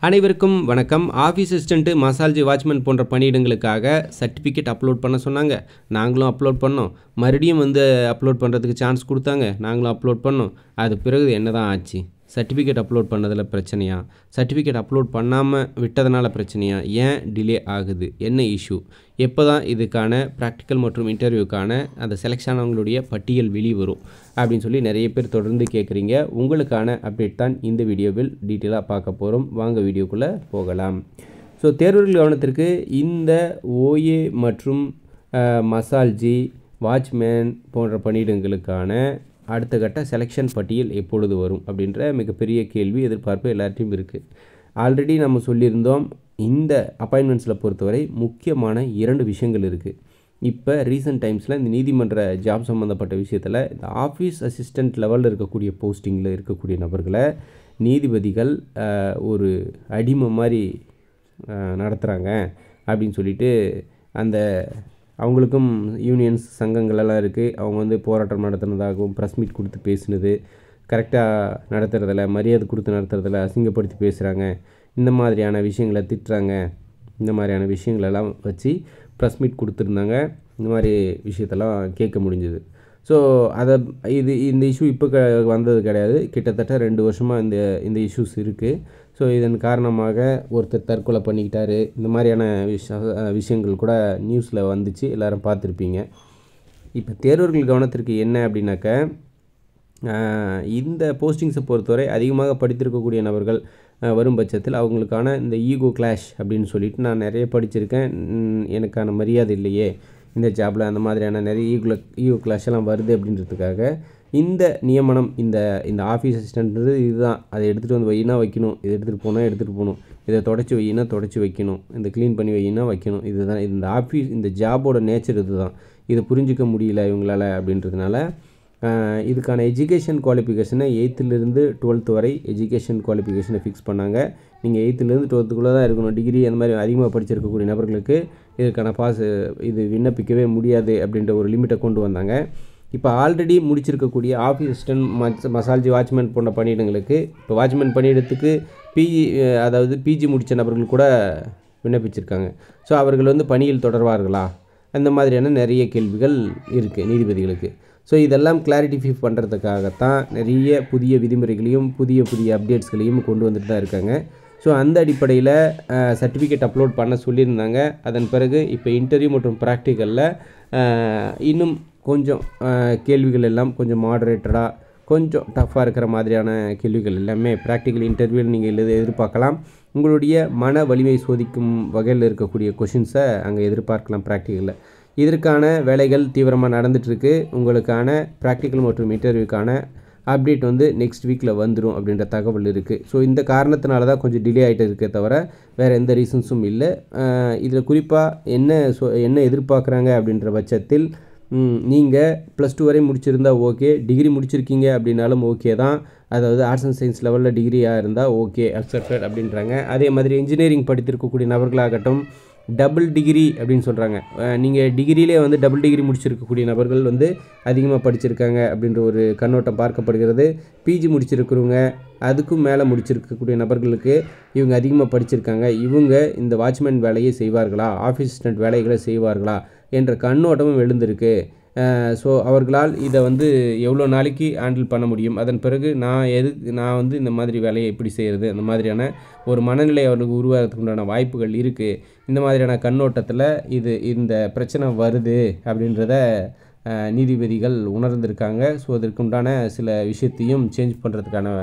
அனைவருக்கும் வணக்கம். Office assistant, மசால்ஜி, watchman போன்ற பணியிடங்களுக்காக சர்டிஃபிகேட் அப்லோட் பண்ண சொன்னாங்க. நாங்களும் அப்லோட் பண்ணோம். மறுபடியும் அப்லோட் பண்ணுறதுக்கு சான்ஸ் கொடுத்தாங்க. நாங்களும் அப்லோட் பண்ணோம். அது பிறகு என்ன தான் ஆச்சு? சர்டிஃபிகேட் அப்லோட் பண்ணதில் பிரச்சனையா? சர்டிஃபிகேட் அப்லோட் பண்ணாமல் விட்டதுனால பிரச்சனையா? ஏன் டிலே ஆகுது? என்ன இஷ்யூ? எப்போ தான் இதுக்கான ப்ராக்டிக்கல் மற்றும் இன்டர்வியூக்கான அந்த செலெக்ஷன் ஆனவங்களுடைய பட்டியல் வெளிவரும் அப்படின்னு சொல்லி நிறைய பேர் தொடர்ந்து கேட்குறீங்க. உங்களுக்கான அப்டேட் தான் இந்த வீடியோவில் டீட்டெயிலாக பார்க்க போகிறோம். வாங்க வீடியோக்குள்ளே போகலாம். ஸோ தேர்வர்கள் கவனத்திற்கு இந்த ஓஏ மற்றும் மசால்ஜி, வாட்ச்மேன் போன்ற பணியிடங்களுக்கான அடுத்த கட்ட செலெக்ஷன் பட்டியல் எப்பொழுது வரும் அப்படின்ற மிகப்பெரிய கேள்வி, எதிர்பார்ப்பு எல்லார்ட்டையும் இருக்குது. ஆல்ரெடி நம்ம சொல்லியிருந்தோம், இந்த அப்பாயின்மெண்ட்ஸில் பொறுத்தவரை முக்கியமான 2 விஷயங்கள் இருக்குது. இப்போ ரீசெண்ட் டைம்ஸில் இந்த நீதிமன்ற ஜாப் சம்மந்தப்பட்ட விஷயத்தில் இந்த ஆஃபீஸ் அசிஸ்டண்ட் லெவலில் இருக்கக்கூடிய போஸ்டிங்கில் இருக்கக்கூடிய நபர்களை நீதிபதிகள் ஒரு அடிமை மாதிரி நடத்துகிறாங்க அப்படின்னு சொல்லிட்டு அந்த அவங்களுக்கும் யூனியன்ஸ் சங்கங்களெல்லாம் இருக்குது. அவங்க போராட்டம் நடத்துனதாகவும் ப்ரெஸ் மீட் கொடுத்து பேசினது, கரெக்டாக நடத்துறதில்ல, மரியாதை கொடுத்து நடத்துறதில்ல, அசிங்கப்படுத்தி பேசுகிறாங்க, இந்த மாதிரியான விஷயங்களை திட்டுறாங்க, இந்த மாதிரியான விஷயங்களெல்லாம் வச்சு ப்ரெஸ் மீட் கொடுத்துருந்தாங்க. இந்த மாதிரி விஷயத்தெல்லாம் கேட்க முடிஞ்சுது. ஸோ இந்த இஷ்யூ இப்போ வந்தது கிடையாது. கிட்டத்தட்ட 2 வருஷமாக இந்த இஷ்யூஸ் இருக்குது. ஸோ இதன் காரணமாக ஒருத்தர் தற்கொலை பண்ணிக்கிட்டாரு. இந்த மாதிரியான விஷயங்கள் கூட நியூஸில் வந்துச்சு, எல்லோரும் பார்த்துருப்பீங்க. இப்போ தேர்வர்கள் கவனத்திற்கு என்ன அப்படின்னாக்க, இந்த போஸ்டிங்ஸை பொறுத்தவரை அதிகமாக படித்திருக்கக்கூடிய நபர்கள் வரும் பட்சத்தில் அவங்களுக்கான இந்த ஈகோ கிளாஷ் அப்படின்னு சொல்லிட்டு, நான் நிறைய படிச்சிருக்கேன், எனக்கான மரியாதை இல்லையே இந்த ஜாபில், அந்த மாதிரியான நிறைய ஈகோ கிளாஷ் எல்லாம் வருது அப்படின்றதுக்காக இந்த நியமனம், இந்த ஆஃபீஸ் அசிஸ்டன்ட்ன்றது இதுதான். அதை எடுத்துகிட்டு வந்து வையினா வைக்கணும், இதை எடுத்துகிட்டு போகணும், இதை தொடச்சி வையினா தொடச்சி வைக்கணும், இந்த க்ளீன் பண்ணி வையினா வைக்கணும். இதுதான் இந்த ஜாபோட நேச்சர். இதுதான். இதை புரிஞ்சிக்க முடியல இவங்களால் அப்படின்றதுனால இதுக்கான எஜுகேஷன் குவாலிஃபிகேஷனை 8th-லேருந்து 12th வரை எஜுகேஷன் குவாலிஃபிகேஷனை ஃபிக்ஸ் பண்ணாங்க. நீங்கள் 8th-லேருந்து 12th தான் இருக்கணும். டிகிரி அந்த மாதிரி அதிகமாக படிச்சிருக்கக்கூடிய நபர்களுக்கு இதுக்கான இது விண்ணப்பிக்கவே முடியாது அப்படின்ற ஒரு லிமிட்டை கொண்டு வந்தாங்க. இப்போ ஆல்ரெடி முடிச்சிருக்கக்கூடிய ஆஃபீஸ் அசிஸ்டன்ட், மசால்ஜி, வாட்ச்மேன் போன்ற பணியிடங்களுக்கு, இப்போ வாட்ச்மேன் பணியிடத்துக்கு பிஜி முடித்த நபர்கள் கூட விண்ணப்பிச்சிருக்காங்க. ஸோ அவர்கள் பணியில் தொடர்வார்களா? அந்த மாதிரியான நிறைய கேள்விகள் இருக்குது நீதிபதிகளுக்கு. ஸோ இதெல்லாம் கிளாரிட்டிஃபை பண்ணுறதுக்காகத்தான் நிறைய புதிய விதிமுறைகளையும் புதிய அப்டேட்ஸ்களையும் கொண்டு வந்துட்டு தான் இருக்காங்க. ஸோ அந்த அடிப்படையில் சர்டிஃபிகேட் அப்லோட் பண்ண சொல்லியிருந்தாங்க. அதன் பிறகு இப்போ இன்டர்வியூ மற்றும் ப்ராக்டிக்கலில் இன்னும் கொஞ்சம் கேள்விகள் எல்லாம் கொஞ்சம் மாடரேட்டடாக, கொஞ்சம் டஃப்பாக இருக்கிற மாதிரியான கேள்விகள் எல்லாமே ப்ராக்டிக்கல் இன்டர்வியூவில் நீங்கள் எதிர்பார்க்கலாம். உங்களுடைய மன வலிமை சோதிக்கும் வகையில் இருக்கக்கூடிய கொஷின்ஸை அங்கே எதிர்பார்க்கலாம் ப்ராக்டிக்கலில். இதற்கான வேலைகள் தீவிரமாக நடந்துகிட்ருக்கு. உங்களுக்கான ப்ராக்டிக்கல் மற்றும் இன்டர்வியூக்கான அப்டேட் நெக்ஸ்ட் வீக்கில் வந்துடும் அப்படின்ற தகவல் இருக்குது. ஸோ இந்த காரணத்தினால தான் கொஞ்சம் டிலே ஆகிட்டு இருக்கே தவிர வேறு எந்த ரீசன்ஸும் இல்லை. இதில் குறிப்பாக என்ன எதிர்பார்க்குறாங்க அப்படின்ற பட்சத்தில், நீங்கள் +2 வரை முடிச்சிருந்தா ஓகே, டிகிரி முடிச்சிருக்கீங்க அப்படின்னாலும் ஓகே தான். அதாவது ஆர்ட்ஸ் அண்ட் சயின்ஸ் லெவலில் டிகிரியாக இருந்தால் ஓகே, அக்செப்டட் அப்படின்றாங்க. அதே மாதிரி இன்ஜினியரிங் படித்திருக்கக்கூடிய நபர்களாகட்டும், டபுள் டிகிரி அப்படின்னு சொல்கிறாங்க. நீங்கள் டிகிரியிலே டபுள் டிகிரி முடிச்சிருக்கக்கூடிய நபர்கள் அதிகமாக படிச்சிருக்காங்க அப்படின்ற ஒரு கண்ணோட்டம் பார்க்கப்படுகிறது. பிஜி முடிச்சிருக்கிறவங்க, அதுக்கும் மேலே முடிச்சிருக்கக்கூடிய நபர்களுக்கு இவங்க அதிகமாக படிச்சிருக்காங்க, இவங்க இந்த வாட்ச்மேன் வேலையை செய்வார்களா, ஆஃபீஸ் அசிஸ்டன்ட் வேலைகளை செய்வார்களா என்ற கண்ணோட்டமும் எழுந்திருக்கு. ஸோ அவர்களால் இதை எவ்வளோ நாளைக்கு ஹேண்டில் பண்ண முடியும், அதன் பிறகு நான் இந்த மாதிரி வேலையை எப்படி செய்கிறது, அந்த மாதிரியான ஒரு மனநிலை அவர்களுக்கு உருவாகிறதுக்கு உண்டான வாய்ப்புகள் இருக்குது. இந்த மாதிரியான கண்ணோட்டத்தில் இந்த பிரச்சனை வருது அப்படின்றத நீதிபதிகள் உணர்ந்திருக்காங்க. ஸோ அதற்குண்டான சில விஷயத்தையும் சேஞ்ச் பண்ணுறதுக்கான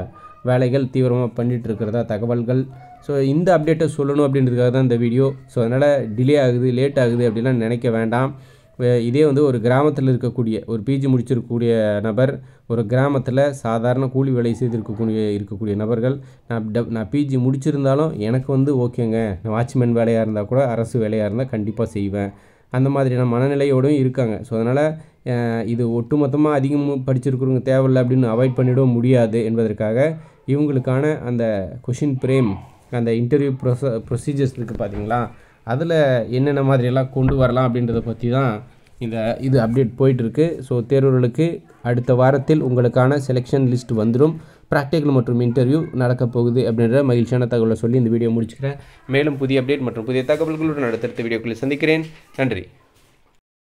வேலைகள் தீவிரமாக பண்ணிகிட்டு இருக்கிறதா தகவல்கள். ஸோ இந்த அப்டேட்டை சொல்லணும் அப்படின்றதுக்காக தான் இந்த வீடியோ. ஸோ அதனால் டிலே ஆகுது, லேட் ஆகுது அப்படின்லாம் நினைக்க வேண்டாம். இதே ஒரு கிராமத்தில் இருக்கக்கூடிய ஒரு பிஜி முடிச்சிருக்கக்கூடிய நபர், ஒரு கிராமத்தில் சாதாரண கூலி வேலை இருக்கக்கூடிய நபர்கள், நான் பிஜி முடிச்சிருந்தாலும் எனக்கு ஓகேங்க, நான் வாட்ச்மேன் வேலையாக இருந்தால் கூட அரசு வேலையாக இருந்தால் கண்டிப்பாக செய்வேன், அந்த மாதிரியான மனநிலையோடும் இருக்காங்க. ஸோ அதனால் இது ஒட்டுமொத்தமாக அதிகமாக படிச்சிருக்கிறவங்க தேவையில்லை அப்படின்னு அவாய்ட் பண்ணிவிட முடியாது என்பதற்காக இவங்களுக்கான அந்த கொஷின் பிரேம், அந்த இன்டர்வியூ ப்ரொசீஜர்ஸ் இருக்குது பார்த்தீங்களா, அதில் என்னென்ன மாதிரியெல்லாம் கொண்டு வரலாம் அப்படின்றத பற்றி தான் இது அப்டேட் போயிட்டுருக்கு. ஸோ தேர்வர்களுக்கு அடுத்த வாரத்தில் உங்களுக்கான செலெக்ஷன் லிஸ்ட் வந்துடும். ப்ராக்டிக்கல் மற்றும் இன்டர்வியூ நடக்க போகுது அப்படின்ற மகிழ்ச்சியான தகவலை சொல்லி இந்த வீடியோ முடிச்சுக்கிறேன். மேலும் புதிய அப்டேட் மற்றும் புதிய தகவல்களுடன் அடுத்தடுத்த வீடியோக்களை சந்திக்கிறேன். நன்றி.